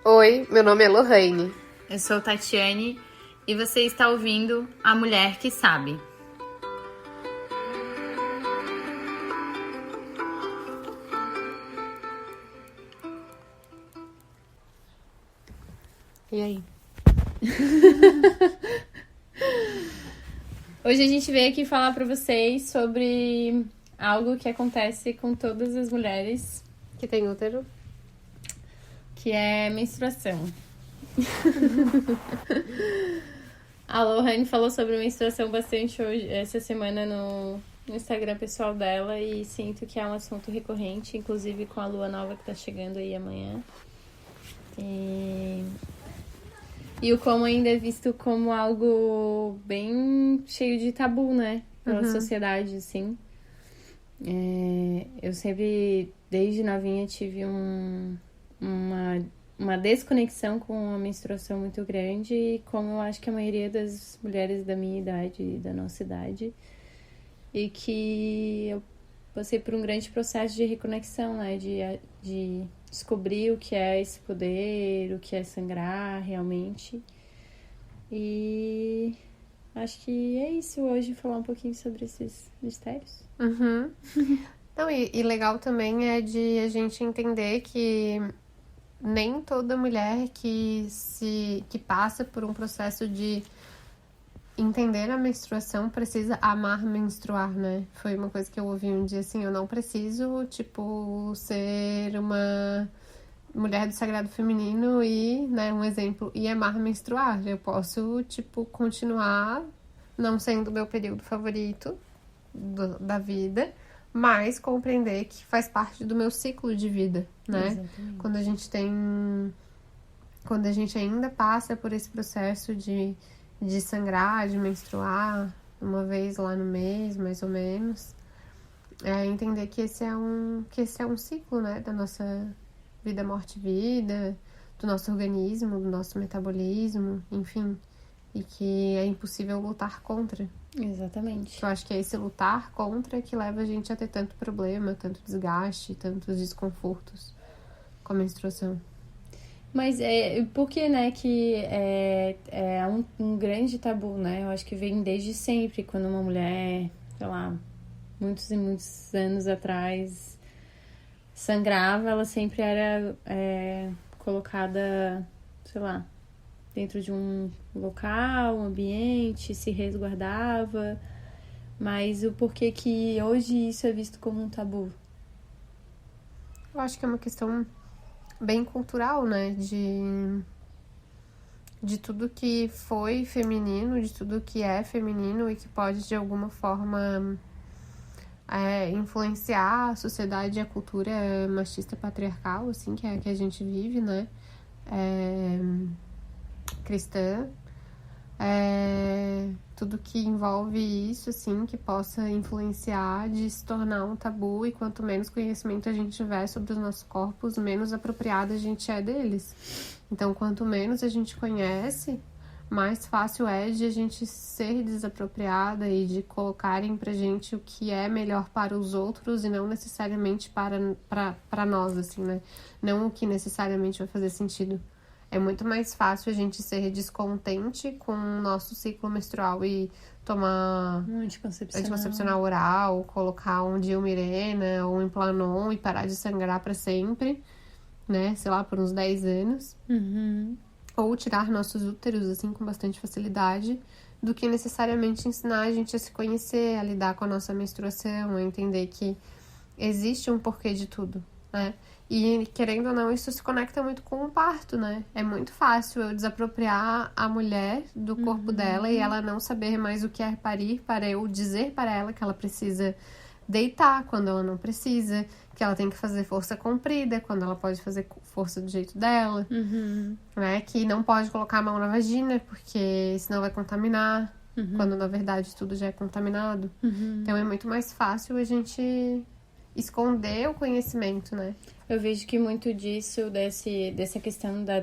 Oi, meu nome é Lohane. Eu sou Tatiane e você está ouvindo A Mulher que Sabe. E aí? Hoje a gente veio aqui falar para vocês sobre algo que acontece com todas as mulheres, Que tem útero? que é menstruação. A Lohane falou sobre menstruação bastante hoje, essa semana no Instagram pessoal dela, e sinto que é um assunto recorrente, inclusive com a lua nova que tá chegando aí amanhã. E o como ainda é visto como algo bem cheio de tabu, né? Pela sociedade, assim. Eu sempre, desde novinha, tive uma desconexão com a menstruação muito grande, e como eu acho que a maioria das mulheres da minha idade e da nossa idade, e que eu passei por um grande processo de reconexão, né? De descobrir o que é esse poder, o que é sangrar realmente. E acho que é isso hoje, falar um pouquinho sobre esses mistérios. Não, e legal também é de a gente entender que nem toda mulher que passa por um processo de entender a menstruação precisa amar menstruar, né? Foi uma coisa que eu ouvi um dia assim, eu não preciso, ser uma mulher do sagrado feminino e, né, um exemplo, e amar menstruar. Eu posso, continuar não sendo o meu período favorito da vida, mas compreender que faz parte do meu ciclo de vida, né? Exatamente. Quando a gente ainda passa por esse processo de sangrar, de menstruar, uma vez lá no mês, mais ou menos, é entender que esse é um ciclo, né, da nossa vida, morte e vida, do nosso organismo, do nosso metabolismo, enfim, e que é impossível lutar contra. Exatamente. Eu acho que é esse lutar contra que leva a gente a ter tanto problema, tanto desgaste, tantos desconfortos com a menstruação. Mas por que, né, que é um grande tabu, né? Eu acho que vem desde sempre, quando uma mulher, sei lá, muitos e muitos anos atrás, sangrava, ela sempre era colocada, sei lá, dentro de um local, um ambiente, se resguardava. Mas o porquê que hoje isso é visto como um tabu? Eu acho que é uma questão bem cultural, né? De tudo que foi feminino, de tudo que é feminino e que pode, de alguma forma, influenciar a sociedade e a cultura machista patriarcal, assim, que a gente vive, né? Cristã. Tudo que envolve isso, assim, que possa influenciar de se tornar um tabu, e quanto menos conhecimento a gente tiver sobre os nossos corpos, menos apropriada a gente é deles. Então, quanto menos a gente conhece, mais fácil é de a gente ser desapropriada e de colocarem pra gente o que é melhor para os outros e não necessariamente para nós, assim, né? Não o que necessariamente vai fazer sentido. É muito mais fácil a gente ser descontente com o nosso ciclo menstrual e tomar anticoncepcional oral, colocar um Dilmirena ou um Implanon e parar de sangrar para sempre, né? Sei lá, por uns 10 anos. Ou tirar nossos úteros, assim, com bastante facilidade, do que necessariamente ensinar a gente a se conhecer, a lidar com a nossa menstruação, a entender que existe um porquê de tudo, né? E, querendo ou não, isso se conecta muito com o parto, né? É muito fácil eu desapropriar a mulher do corpo dela e ela não saber mais o que é parir, para eu dizer para ela que ela precisa deitar quando ela não precisa, que ela tem que fazer força comprida quando ela pode fazer força do jeito dela, né? Que não pode colocar a mão na vagina porque senão vai contaminar, quando na verdade tudo já é contaminado. Então é muito mais fácil a gente esconder o conhecimento, né? Eu vejo que muito disso, dessa questão da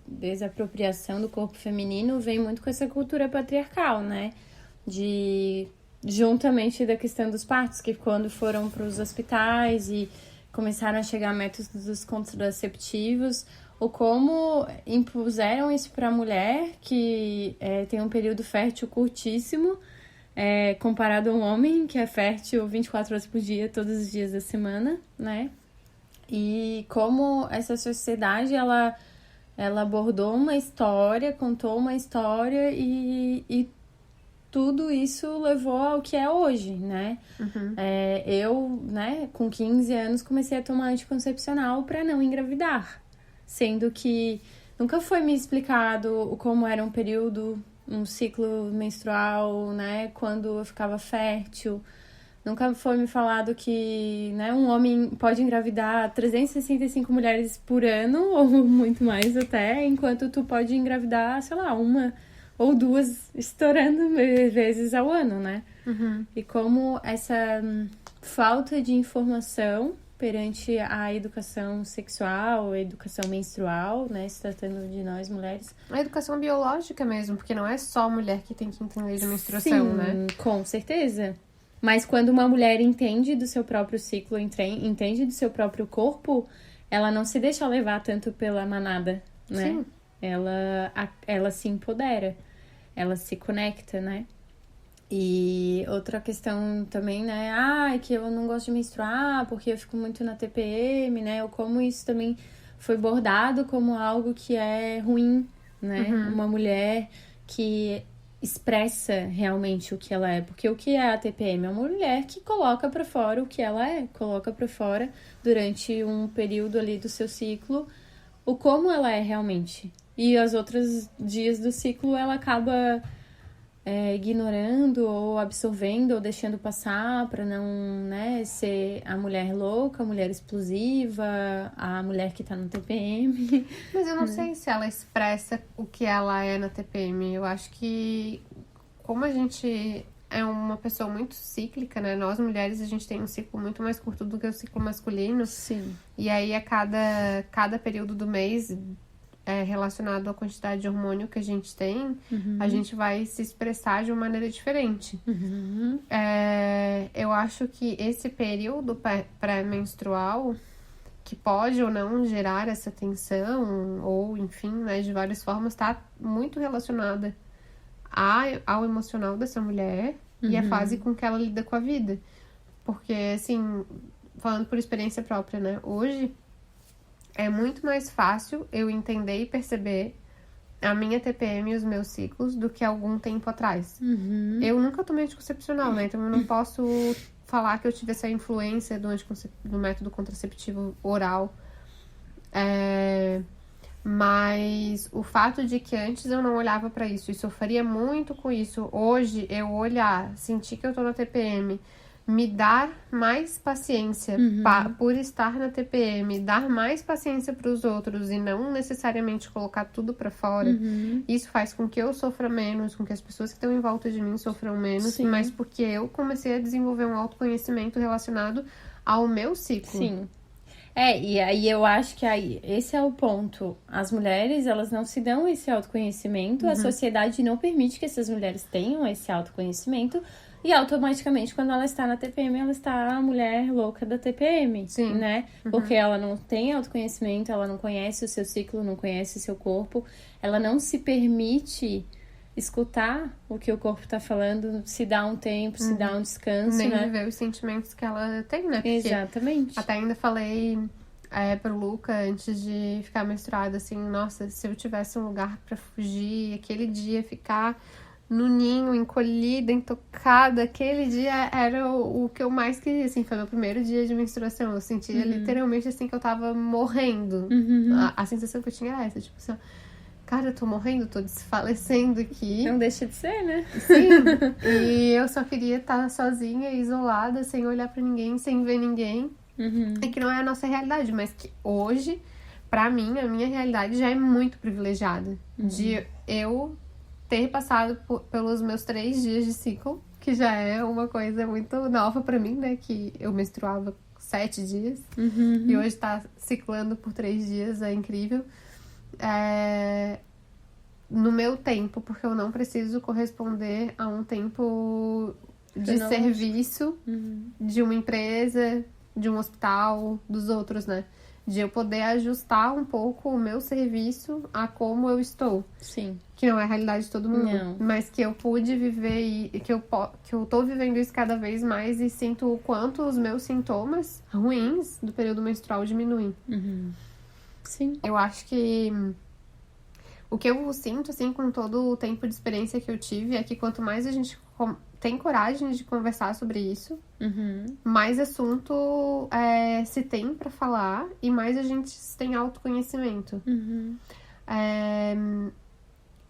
desapropriação do corpo feminino, vem muito com essa cultura patriarcal, né? Juntamente da questão dos partos, que quando foram para os hospitais e começaram a chegar métodos contraceptivos, o como impuseram isso para a mulher, que tem um período fértil curtíssimo, comparado a um homem que é fértil 24 horas por dia, todos os dias da semana, né? E como essa sociedade, ela abordou uma história, contou uma história e tudo isso levou ao que é hoje, né? Eu, né, com 15 anos, comecei a tomar anticoncepcional para não engravidar. Sendo que nunca foi me explicado como era um ciclo menstrual, né? Quando eu ficava fértil. Nunca foi me falado que, né, um homem pode engravidar 365 mulheres por ano, ou muito mais até, enquanto tu pode engravidar, sei lá, uma ou duas estourando vezes ao ano, né? E como essa falta de informação perante a educação sexual, a educação menstrual, né, se tratando de nós mulheres. A educação biológica mesmo, porque não é só a mulher que tem que entender de menstruação, Sim, né? Com certeza. Mas quando uma mulher entende do seu próprio ciclo, entende do seu próprio corpo, ela não se deixa levar tanto pela manada, né? Sim. Ela se empodera, ela se conecta, né? E outra questão também, né? É que eu não gosto de menstruar porque eu fico muito na TPM, né? Ou como isso também foi bordado como algo que é ruim, né? Uma mulher que expressa realmente o que ela é. Porque o que é a TPM? É uma mulher que coloca pra fora o que ela é. Coloca pra fora, durante um período ali do seu ciclo, o como ela é realmente. E os outros dias do ciclo ela acaba ignorando ou absorvendo ou deixando passar para não, né, ser a mulher louca, a mulher explosiva, a mulher que tá no TPM. Mas eu não sei se ela expressa o que ela é na TPM. Eu acho que, como a gente é uma pessoa muito cíclica, né? Nós mulheres, a gente tem um ciclo muito mais curto do que o ciclo masculino. Sim. E aí, a cada período do mês, relacionado à quantidade de hormônio que a gente tem, a gente vai se expressar de uma maneira diferente. Eu acho que esse período pré-menstrual, que pode ou não gerar essa tensão, ou enfim, né, de várias formas, está muito relacionada ao emocional dessa mulher e a fase com que ela lida com a vida. Porque, assim, falando por experiência própria, né, hoje é muito mais fácil eu entender e perceber a minha TPM e os meus ciclos do que algum tempo atrás. Eu nunca tomei anticoncepcional, né? Então eu não posso falar que eu tive essa influência do método contraceptivo oral. Mas o fato de que antes eu não olhava pra isso e sofria muito com isso, hoje eu olhar, sentir que eu tô na TPM, me dar mais paciência por estar na TPM, dar mais paciência para os outros e não necessariamente colocar tudo para fora, isso faz com que eu sofra menos, com que as pessoas que estão em volta de mim sofram menos, Sim. mas porque eu comecei a desenvolver um autoconhecimento relacionado ao meu ciclo. Sim. E aí eu acho que esse é o ponto. As mulheres, elas não se dão esse autoconhecimento, a sociedade não permite que essas mulheres tenham esse autoconhecimento. E automaticamente, quando ela está na TPM, ela está a mulher louca da TPM, Sim. né? Porque ela não tem autoconhecimento, ela não conhece o seu ciclo, não conhece o seu corpo. Ela não se permite escutar o que o corpo está falando, se dá um tempo, se dá um descanso, Nem né? viver os sentimentos que ela tem, né? Porque Exatamente. até ainda falei pro Luca, antes de ficar menstruada, assim, nossa, se eu tivesse um lugar pra fugir, aquele dia ficar no ninho, encolhida, intocada, aquele dia era o que eu mais queria, assim, foi meu primeiro dia de menstruação, eu sentia literalmente, assim, que eu tava morrendo, a sensação que eu tinha era essa, tipo assim, cara, eu tô morrendo, tô desfalecendo aqui. Não deixa de ser, né? Sim, e eu só queria estar sozinha, isolada, sem olhar pra ninguém, sem ver ninguém, e que não é a nossa realidade, mas que hoje, pra mim, a minha realidade já é muito privilegiada, de eu ter passado pelos meus 3 dias de ciclo, que já é uma coisa muito nova pra mim, né? Que eu menstruava 7 dias e hoje tá ciclando por 3 dias, é incrível. No meu tempo, porque eu não preciso corresponder a um tempo de serviço de uma empresa, de um hospital, dos outros, né? De eu poder ajustar um pouco o meu serviço a como eu estou. Sim. Que não é a realidade de todo mundo. Não. Mas que eu pude viver e que eu tô vivendo isso cada vez mais e sinto o quanto os meus sintomas ruins do período menstrual diminuem. Sim. Eu acho que o que eu sinto, assim, com todo o tempo de experiência que eu tive é que quanto mais a gente tem coragem de conversar sobre isso, mais assunto se tem pra falar e mais a gente tem autoconhecimento.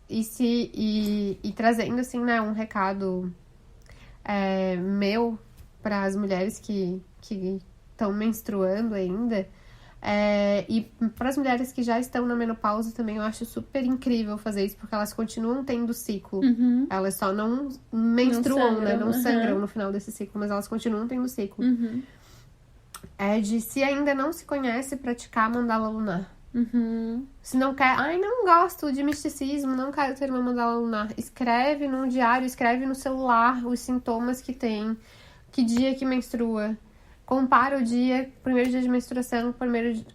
E trazendo, assim, né, um recado meu para as mulheres que estão menstruando ainda, e para as mulheres que já estão na menopausa também, eu acho super incrível fazer isso, porque elas continuam tendo ciclo. Elas só não menstruam, né? Não sangram no final desse ciclo, mas elas continuam tendo ciclo. É de, se ainda não se conhece, praticar mandala lunar. Se não quer, não gosto de misticismo, não quero ter uma mandala lunar. Escreve num diário, escreve no celular os sintomas que tem, que dia que menstrua. Compara o dia, primeiro dia de menstruação,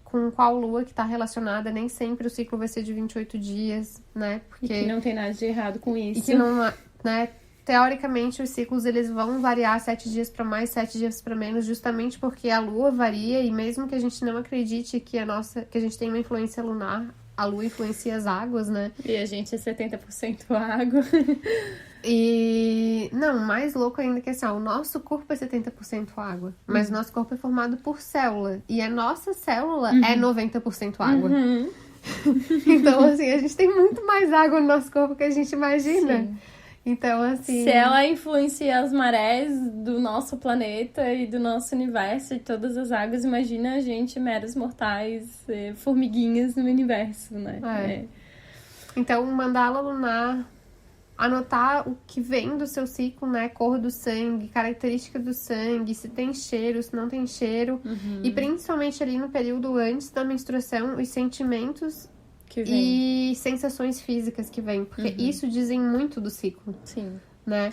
com qual lua que tá relacionada. Nem sempre o ciclo vai ser de 28 dias, né? Porque... E que não tem nada de errado com isso. E que não, né? Teoricamente, os ciclos eles vão variar 7 dias para mais, 7 dias para menos, justamente porque a lua varia e mesmo que a gente não acredite que a gente tem uma influência lunar, a lua influencia as águas, né? E a gente é 70% água. E não, mais louco ainda que assim, o nosso corpo é 70% água, mas o nosso corpo é formado por célula e a nossa célula é 90% água. Então, assim, a gente tem muito mais água no nosso corpo que a gente imagina. Sim. Então, assim... Se ela influencia as marés do nosso planeta e do nosso universo e todas as águas, imagina a gente, meros mortais, formiguinhas no universo, né? Então, mandala lunar, anotar o que vem do seu ciclo, né? Cor do sangue, característica do sangue, se tem cheiro, se não tem cheiro. E principalmente ali no período antes da menstruação, os sentimentos e sensações físicas que vêm, porque isso dizem muito do ciclo. Sim. Né?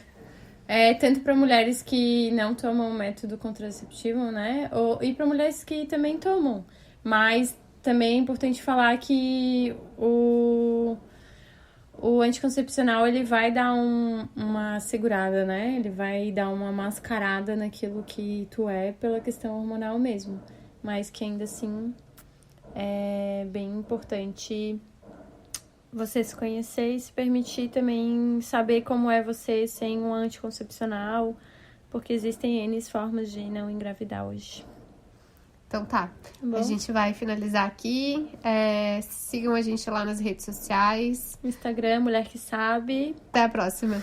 Tanto para mulheres que não tomam método contraceptivo, né? E para mulheres que também tomam. Mas também é importante falar que o anticoncepcional, ele vai dar uma segurada, né? Ele vai dar uma mascarada naquilo que tu é pela questão hormonal mesmo. Mas que ainda assim... é bem importante você se conhecer e se permitir também saber como é você sem um anticoncepcional, porque existem N formas de não engravidar hoje. Então tá, a gente vai finalizar aqui. Sigam a gente lá nas redes sociais. Instagram, Mulher que Sabe. Até a próxima.